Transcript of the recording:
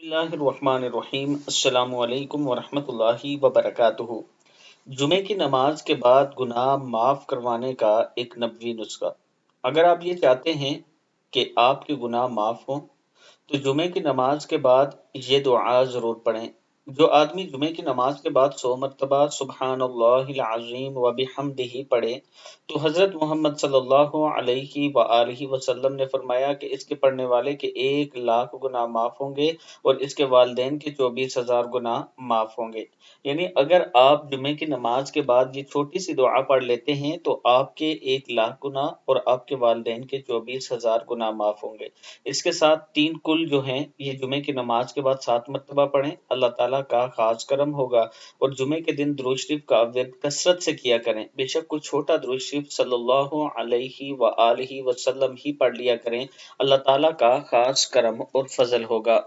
बिस्मिल्लाहिर्रहमानिर्रहीम अस्सलामु अलैकुम वरहमतुल्लाहि वबरकातुहू। जुमे की नमाज के बाद गुनाह माफ़ करवाने का एक नबवी नुस्खा। अगर आप ये चाहते हैं कि आपके गुनाह माफ़ हों, तो जुमे की नमाज के बाद ये दुआ ज़रूर पढ़ें। जो आदमी जुमे की नमाज के बाद 100 मरतबा सुब्हानल्लाहिल अज़ीम व बिहम्दिही पढ़े, तो हज़रत मोहम्मद सल्लल्लाहु अलैहि व आलिहि वसल्लम ने फरमाया कि इसके पढ़ने वाले के 1 लाख गुनाह माफ़ होंगे और इसके वालिदैन के 24,000 गुनाह माफ़ होंगे। यानी अगर आप जुमे की नमाज के बाद ये छोटी सी दुआ पढ़ लेते हैं, तो आपके 1 लाख गुनाह और आपके वालिदैन के 24,000 गुनाह माफ़ होंगे। इसके साथ 3 कुल जो हैं, ये जुमे की नमाज के बाद 7 मरतबा पढ़ें, अल्लाह ताला का ख़ास करम होगा। और जुमे के दिन दुरूद शरीफ का विर्द कसरत से किया करें। बेशक कोई छोटा दुरूद शरीफ सल्लल्लाहु अलैहि व आलिहि वसल्लम ही पढ़ लिया करें, अल्लाह ताला का ख़ास करम और फ़ज़ल होगा।